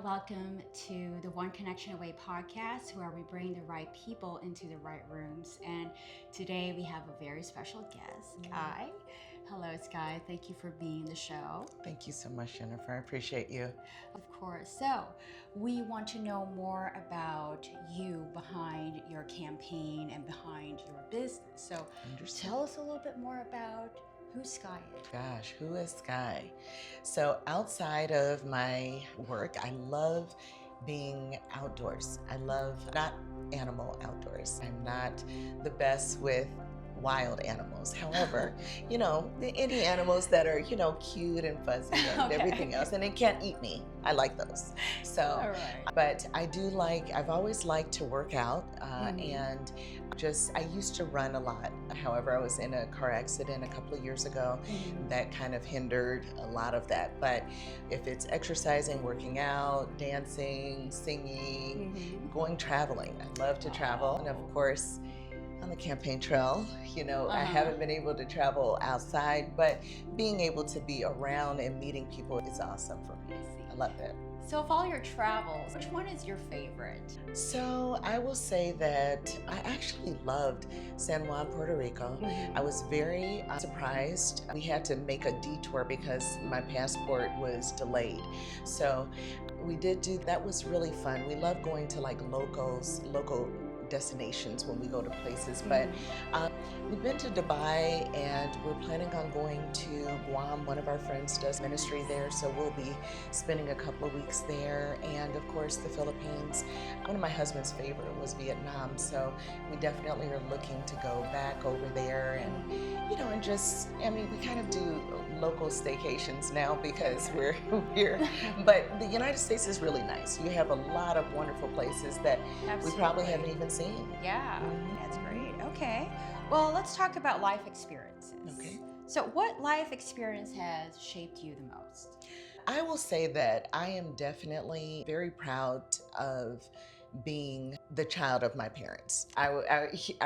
welcome to the One Connection Away podcast, where we bring the right people into the right rooms. And today we have a very special guest, Skye. Hello, Skye. Thank you for being the show. Thank you so much, Jennifer. I appreciate you. Of course. So we want to know more about you behind your campaign and behind your business. So tell us a little bit more about who Skye is. Gosh, who is Skye? So outside of my work, I love being outdoors. I love not animal outdoors. I'm not the best with wild animals. However, any animals that are, cute and fuzzy and everything else, and it can't eat me. I like those. So, but I've always liked to work out and I used to run a lot. However, I was in a car accident a couple of years ago that kind of hindered a lot of that. But if it's exercising, working out, dancing, singing, going traveling, I love to travel. And of course, on the campaign trail, I haven't been able to travel outside, but being able to be around and meeting people is awesome for me. I love that. So of all your travels, which one is your favorite? So I will say that I actually loved San Juan, Puerto Rico. I was very surprised. We had to make a detour because my passport was delayed. So we did that was really fun. We love going to local destinations when we go to places, but we've been to Dubai and we're planning on going to Guam. One of our friends does ministry there, so we'll be spending a couple of weeks there, and of course the Philippines. One of my husband's favorite was Vietnam, so we definitely are looking to go back over there and we kind of do local staycations now because we're here, but the United States is really nice. You have a lot of wonderful places that we probably haven't even seen. Yeah, that's great. Okay, well, let's talk about life experiences. Okay. So what life experience has shaped you the most? I will say that I am definitely very proud of being the child of my parents. I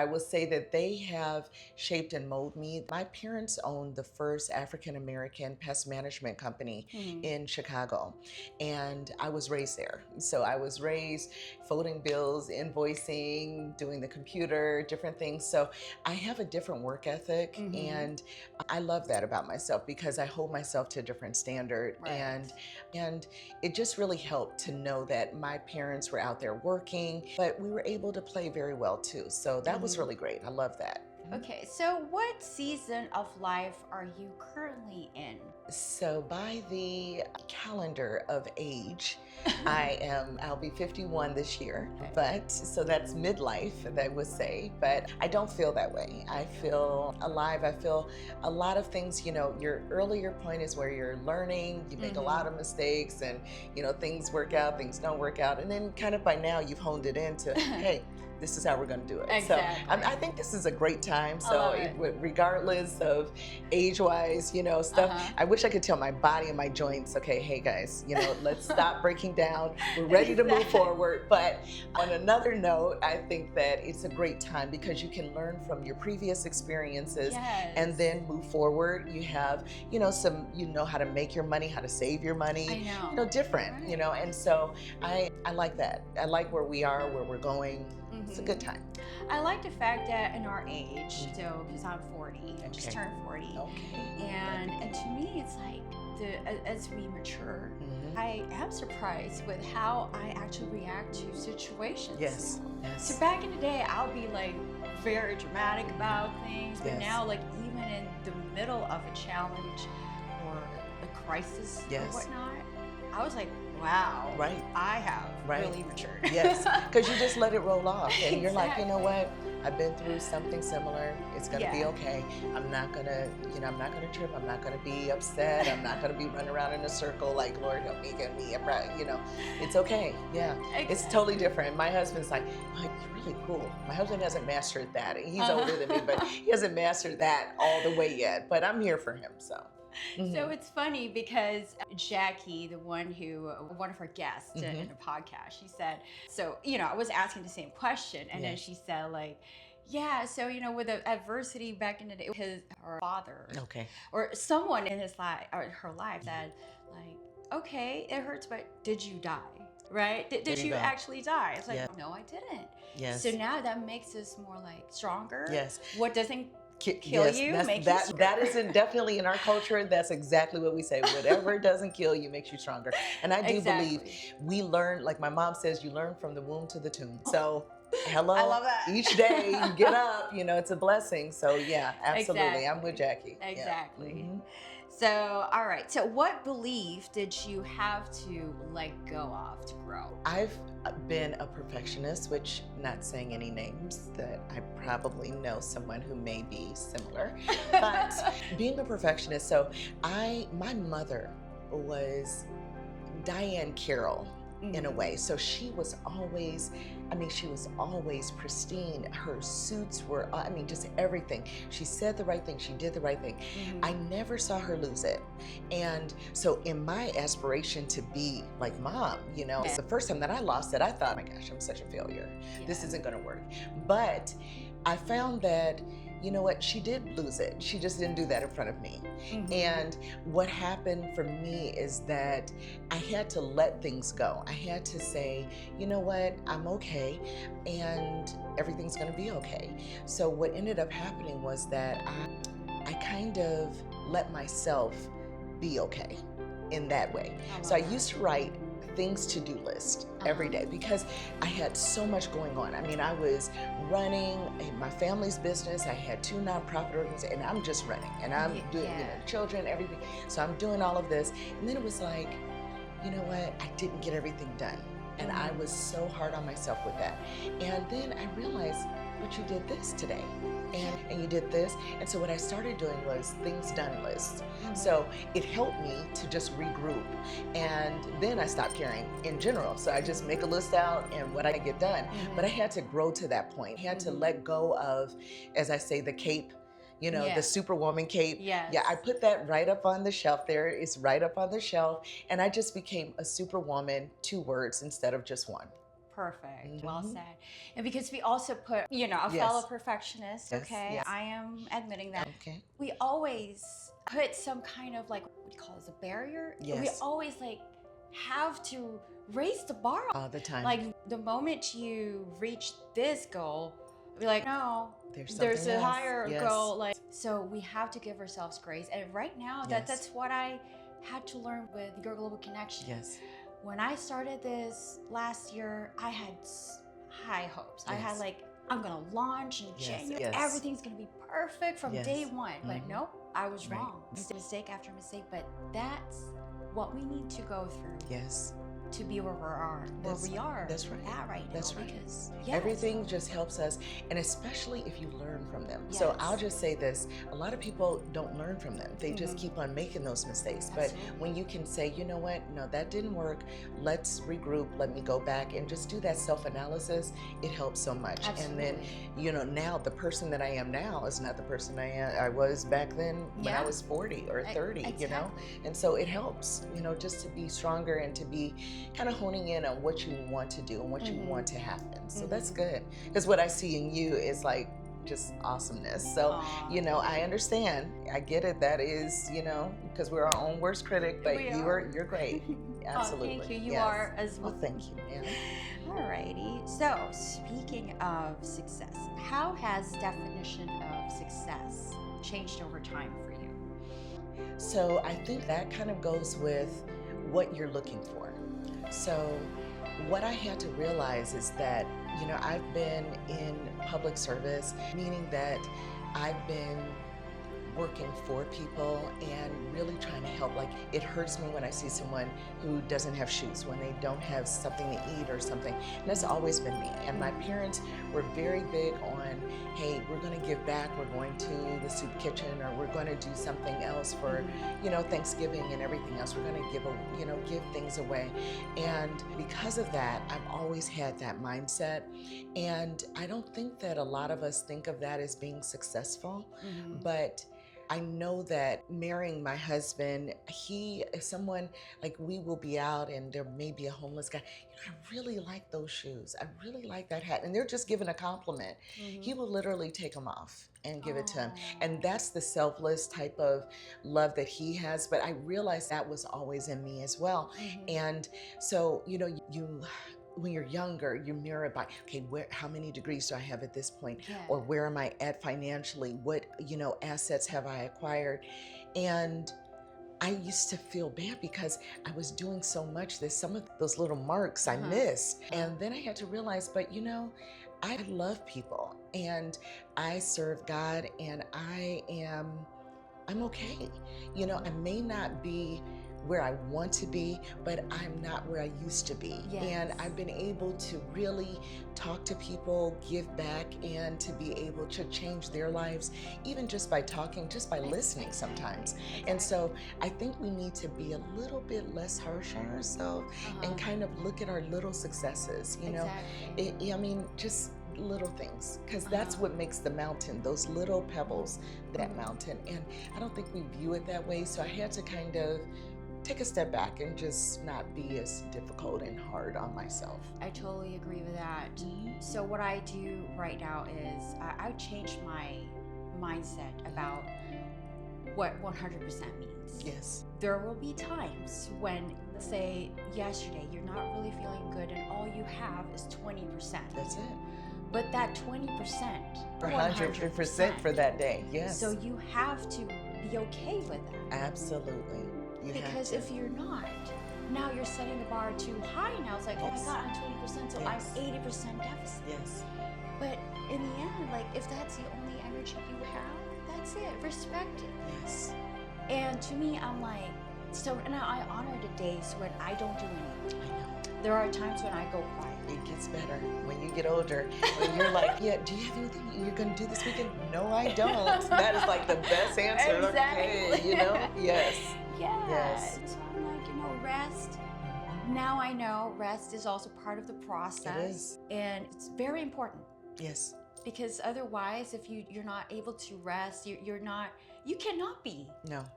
will say that they have shaped and molded me. My parents owned the first African-American pest management company in Chicago, and I was raised there. So I was raised folding bills, invoicing, doing the computer, different things. So I have a different work ethic, and I love that about myself because I hold myself to a different standard. And it just really helped to know that my parents were out there working, but we were able to play very well too. So that was really great. I love that. Okay, so what season of life are you currently in? So by the calendar of age, I'll be 51 this year, but so that's midlife, I would say, but I don't feel that way. I feel alive. I feel a lot of things, your earlier point is where you're learning, you make a lot of mistakes and, things work out, things don't work out. And then kind of by now you've honed it into, hey, this is how we're going to do it. Exactly. So I think this is a great time. So regardless of age-wise, stuff, I wish I could tell my body and my joints, okay, hey guys, let's stop breaking down. We're ready to move forward. But on another note, I think that it's a great time because you can learn from your previous experiences and then move forward. You have, how to make your money, how to save your money, different, and so I like that. I like where we are, where we're going. It's a good time. I like the fact that in our age, so because I'm 40, I just turned 40, and to me it's like as we mature, I am surprised with how I actually react to situations. Yes. So back in the day, I'll be like very dramatic about things, but now like even in the middle of a challenge or a crisis or whatnot, I was like, wow, I have really matured. Yes, because you just let it roll off and you're like, you know what? I've been through something similar. It's going to be okay. I'm not going to, I'm not going to trip. I'm not going to be upset. I'm not going to be running around in a circle like, Lord, help me, get me. It's okay. Yeah, it's totally different. My husband's like, oh, you're really cool. My husband hasn't mastered that. He's older than me, but he hasn't mastered that all the way yet. But I'm here for him, so. So it's funny because Jackie, one of her guests in the podcast, she said, so, I was asking the same question. And then she said like, yeah, so, with the adversity back in the day, her father or someone in his life or her life said like, okay, it hurts, but did you die? right? Did There you you go. actually die? It's like, Yeah. no, I didn't. Yes. So now that makes us more like stronger. Yes. What doesn't kill Yes, you that's, makes that, you stronger. that isn't definitely in our culture. That's exactly what we say. Whatever doesn't kill you makes you stronger. And I do believe we learn, like my mom says, you learn from the womb to the tomb. So hello, I love that. each day you get up, you know, it's a blessing. So yeah, absolutely. Exactly. I'm with Jackie. Exactly. Yeah. Mm-hmm. So, all right. So what belief did you have to let go of to grow? I've been a perfectionist, which, not saying any names, that I probably know someone who may be similar, but being a perfectionist. So my mother was Diane Carroll in a way. So she was always, she was always pristine. Her suits were, just everything. She said the right thing. She did the right thing. I never saw her lose it. And so in my aspiration to be like mom, it's the first time that I lost it, I thought, oh my gosh, I'm such a failure. Yeah. This isn't going to work. But I found that, you know what, she did lose it. She just didn't do that in front of me. And what happened for me is that I had to let things go. I had to say, you know what, I'm okay, and everything's gonna be okay. So what ended up happening was that I kind of let myself be okay in that way. So I used to write things to-do list every day because I had so much going on. I was running my family's business. I had 2 nonprofit organizations, and I'm just running, and I'm doing, children, everything. So I'm doing all of this, and then it was like, you know what? I didn't get everything done, and I was so hard on myself with that. And then I realized, but you did this today, and you did this. And so what I started doing was things done lists. So it helped me to just regroup. And then I stopped caring in general. So I just make a list out and what I get done. But I had to grow to that point. I had to let go of, as I say, the cape, the Superwoman cape. Yes. Yeah, I put that right up on the shelf there. It's right up on the shelf. And I just became a Superwoman, 2 words instead of just 1. Perfect. Well said. And because we also put, a fellow perfectionist, okay? Yes. I am admitting that. Okay. We always put some kind of what do you call it, a barrier? Yes. We always have to raise the bar all the time. Like the moment you reach this goal, we're like, no, there's a else. higher goal. So we have to give ourselves grace. And right now, that's what I had to learn with Your Global Connection. Yes. When I started this last year, I had high hopes. I had I'm gonna launch in January. Everything's gonna be perfect from day one. But nope, I was wrong. Mistake after mistake. But that's what we need to go through. Yes. To be where we are. That's right. At right now. That's right. Because everything just helps us, and especially if you learn from them. So I'll just say this: a lot of people don't learn from them. They just keep on making those mistakes. But when you can say, you know what, no, that didn't work. Let's regroup. Let me go back and just do that self-analysis. It helps so much. Absolutely. And then, now the person that I am now is not the person I was back then when I was 40 or 30. Exactly. And so it helps, just to be stronger and to be kind of honing in on what you want to do and what you want to happen. So that's good. Because what I see in you is just awesomeness. So, I understand. I get it. That is, because we're our own worst critic, but you're great. Absolutely. Thank you. You are as well. Well, thank you. Yeah. Alrighty. So, speaking of success, how has definition of success changed over time for you? So, I think that kind of goes with what you're looking for. So what I had to realize is that, I've been in public service, meaning that I've been working for people and really trying to help. It hurts me when I see someone who doesn't have shoes, when they don't have something to eat or something. And that's always been me. And my parents were very big on, hey, we're going to give back. We're going to the soup kitchen, or we're going to do something else for, Thanksgiving and everything else. We're going to give things away. And because of that, I've always had that mindset. And I don't think that a lot of us think of that as being successful, but I know that marrying my husband, he is someone like we will be out and there may be a homeless guy. I really like those shoes. I really like that hat. And they're just giving a compliment. He will literally take them off and give it to him. And that's the selfless type of love that he has. But I realized that was always in me as well. And so, you when you're younger, you mirror by, okay, how many degrees do I have at this point? Or where am I at financially? What, assets have I acquired? And I used to feel bad because I was doing so much that some of those little marks I missed. And then I had to realize, but I love people and I serve God and I'm okay. I may not be where I want to be, but I'm not where I used to be. And I've been able to really talk to people, give back, and to be able to change their lives, even just by talking, just by listening sometimes. And so I think we need to be a little bit less harsh on ourselves and kind of look at our little successes, just little things, because that's what makes the mountain, those little pebbles, that mountain. And I don't think we view it that way. So I had to kind of take a step back and just not be as difficult and hard on myself. I totally agree with that. So what I do right now is I've changed my mindset about what 100% means. Yes. There will be times when, let's say yesterday, you're not really feeling good and all you have is 20%. That's it. But that 20%, 100% for that day. Yes. So you have to be okay with that. Absolutely. Because if you're not, now you're setting the bar too high. Now it's like, oh my God, I'm 20%, so I'm 80% deficit. Yes. But in the end, like if that's the only energy you have, that's it. Respect it. Yes. And to me, I'm like, so now I honor the days when I don't do anything. I know. There are times when I go quiet. It gets better when you get older. When you're like, do you have anything you're going to do this weekend? No, I don't. That is like the best answer. Exactly. Okay, Yes. Yes. So I'm like, rest. Now I know rest is also part of the process. It is. And it's very important. Yes. Because otherwise, if you're not able to rest, you cannot be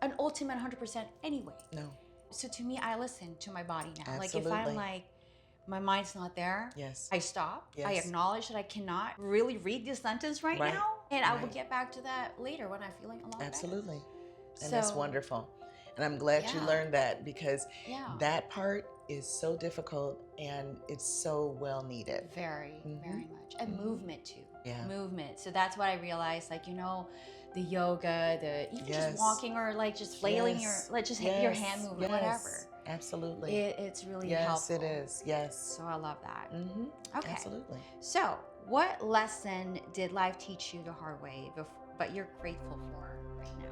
an ultimate 100% anyway. No. So to me, I listen to my body now. Absolutely. Like if I'm like, my mind's not there, I stop. Yes. I acknowledge that I cannot really read this sentence right now. And I will get back to that later when I'm feeling a lot better. Absolutely. And that's wonderful. And I'm glad you learned that, because that part is so difficult and it's so well needed. Very, very much. And movement too. Yeah. Movement. So that's what I realized, the yoga, even just walking or just flailing your, just your hand movement, whatever. Absolutely. It's really helpful. Yes, it is. Yes. So I love that. Okay. Absolutely. So what lesson did life teach you the hard way, but you're grateful for right now?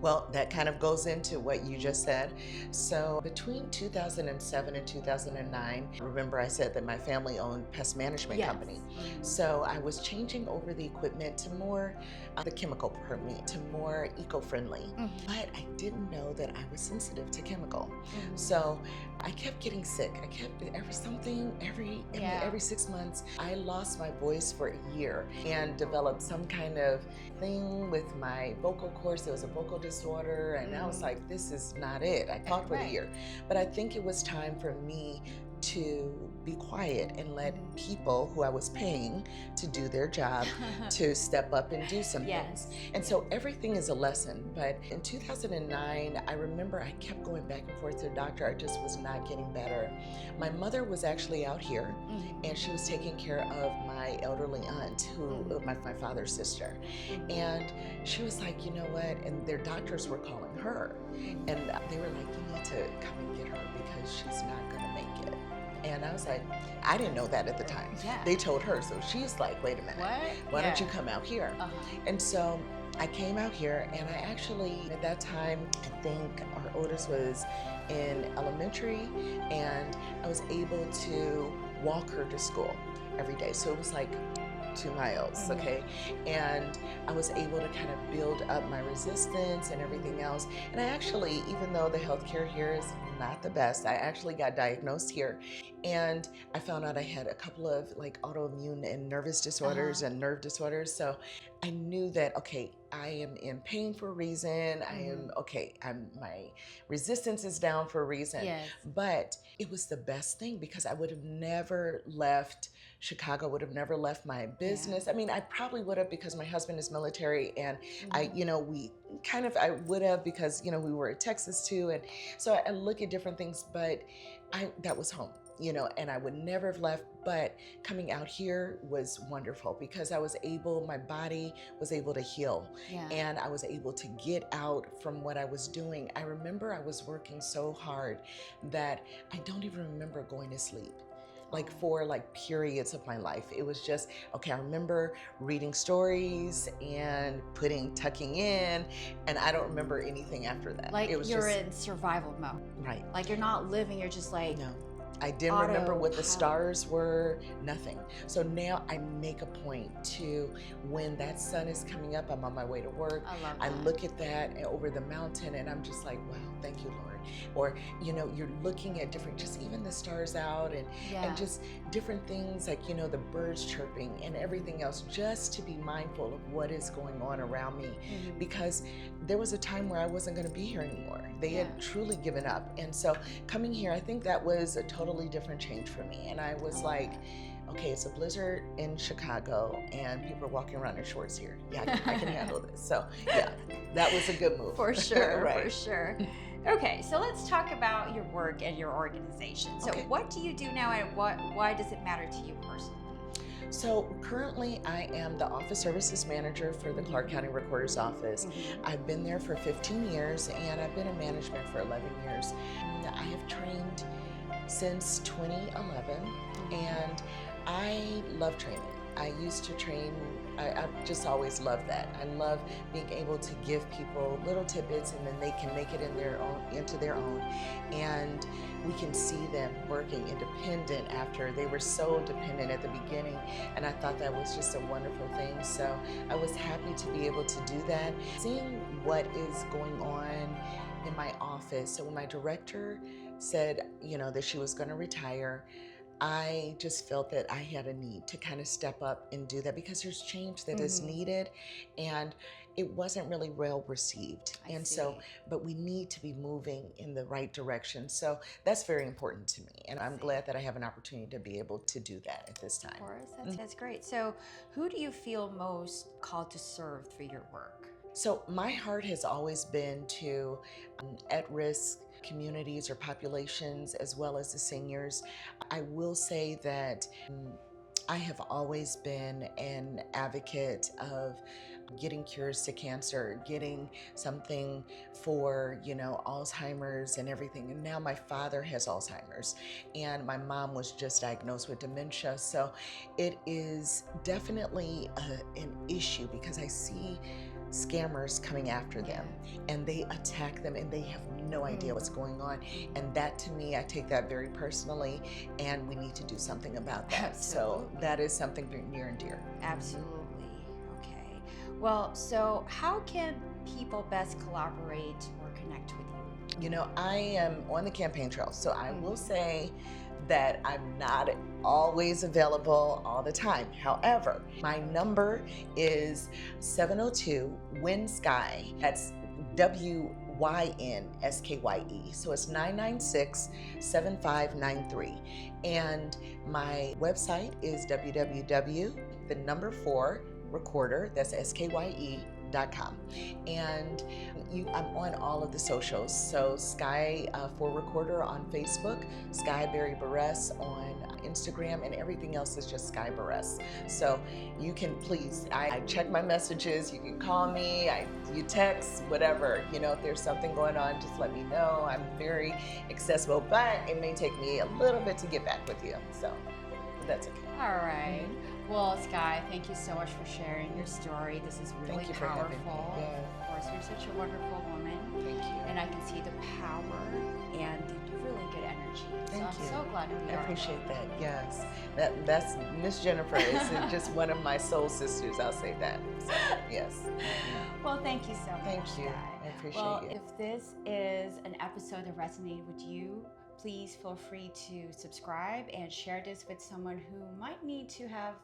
Well, that kind of goes into what you just said. So between 2007 and 2009, remember I said that my family owned pest management company. So I was changing over the equipment to more, the chemical permit, to more eco-friendly. But I didn't know that I was sensitive to chemical. So I kept getting sick. I kept every 6 months. I lost my voice for a year and developed some kind of thing with my vocal cords. There was a vocal disorder, and I was like, this is not it. I talked for a year. But I think it was time for me to be quiet and let people who I was paying to do their job to step up and do some things. And so everything is a lesson. But in 2009, I remember I kept going back and forth to the doctor. I just was not getting better. My mother was actually out here, and she was taking care of my elderly aunt, my father's sister. And she was like, you know what? And their doctors were calling her. And they were like, you need to come and get her because she's not going to make it. And I was like, I didn't know that at the time. They told her. So she's like, wait a minute. Why don't you come out here? And so I came out here, and I actually, at that time, I think our oldest was in elementary, and I was able to walk her to school every day. So it was like 2 miles, okay? And I was able to kind of build up my resistance and everything else. And I actually, even though the healthcare here is not the best, I actually got diagnosed here. And I found out I had a couple of like autoimmune and nervous disorders and nerve disorders. So I knew that, okay, I am in pain for a reason. My resistance is down for a reason. Yes. But it was the best thing because I would have never left Chicago, would have never left my business. I mean, I probably would have because my husband is military, and I would have because, we were in Texas too. And so I look at different things, but that was home. And I would never have left, but coming out here was wonderful because my body was able to heal, and I was able to get out from what I was doing. I remember I was working so hard that I don't even remember going to sleep. For periods of my life. It was just, okay, I remember reading stories and tucking in, and I don't remember anything after that. Like you're in survival mode. Right. Like you're not living, you're just like, no. I didn't remember what the stars were, nothing. So now I make a point to, when that sun is coming up, I'm on my way to work. I look at that over the mountain and I'm just like, wow, thank you, Lord. Or, you're looking at different, just even the stars out and just different things like, the birds chirping and everything else, just to be mindful of what is going on around me. Because there was a time where I wasn't going to be here anymore. They had truly given up. And so coming here, I think that was a totally different change for me. And I was like, okay, it's a blizzard in Chicago and people are walking around in shorts here. Yeah, I can handle this. So yeah, that was a good move. For sure, for sure. Okay, so let's talk about your work and your organization. So what do you do now, and why does it matter to you personally? So currently I am the office services manager for the Clark County Recorder's Office. I've been there for 15 years and I've been in management for 11 years. I have trained since 2011 and I love training. I used to train, I just always loved that. I love being able to give people little tidbits and then they can make it into their own. And we can see them working independent after they were so dependent at the beginning. And I thought that was just a wonderful thing. So I was happy to be able to do that. Seeing what is going on in my office. So when my director said, that she was going to retire, I just felt that I had a need to kind of step up and do that because there's change that is needed and it wasn't really well received. But we need to be moving in the right direction. So that's very important to me. And I'm glad that I have an opportunity to be able to do that at this time. Of course, that's great. So who do you feel most called to serve through your work? So my heart has always been to at-risk communities or populations as well as the seniors. I will say that I have always been an advocate of getting cures to cancer, getting something for, Alzheimer's and everything. And now my father has Alzheimer's and my mom was just diagnosed with dementia. So it is definitely an issue because I see scammers coming after them and they attack them and they have no idea what's going on. And that, to me, I take that very personally and we need to do something about that. Absolutely. So that is something near and dear. Absolutely. Okay. Well, so how can people best collaborate or connect with you? I am on the campaign trail, so I will say that I'm not always available all the time. However, my number is 702-WIN-SKYE. That's WYNSKYE. So it's 996-7593. And my website is www.4recorder, that's SKYE.com. And I'm on all of the socials. So Skye 4 Recorder on Facebook, Skye Burress on Instagram, and everything else is just Skye Burress. So you can please, I check my messages, you can call me, you text, whatever. If there's something going on, just let me know. I'm very accessible, but it may take me a little bit to get back with you. So that's okay. All right. Well, Skye, thank you so much for sharing your story. This is really Thank you for powerful. having me. Yeah. Of course, you're such a wonderful woman. Thank you. And I can see the power and the really good energy. Thank so you. I'm so glad to be I on. appreciate that. Yes. That's Miss Jennifer is just one of my soul sisters. I'll say that. So, yes. Well, thank you so much. Thank you. Skye. I appreciate Well, you. if this is an episode that resonated with you, please feel free to subscribe and share this with someone who might need to have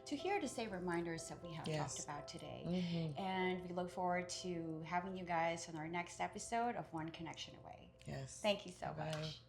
to hear the same reminders that we have talked about today. And we look forward to having you guys on our next episode of One Connection Away. Yes. Thank you so Bye-bye. much.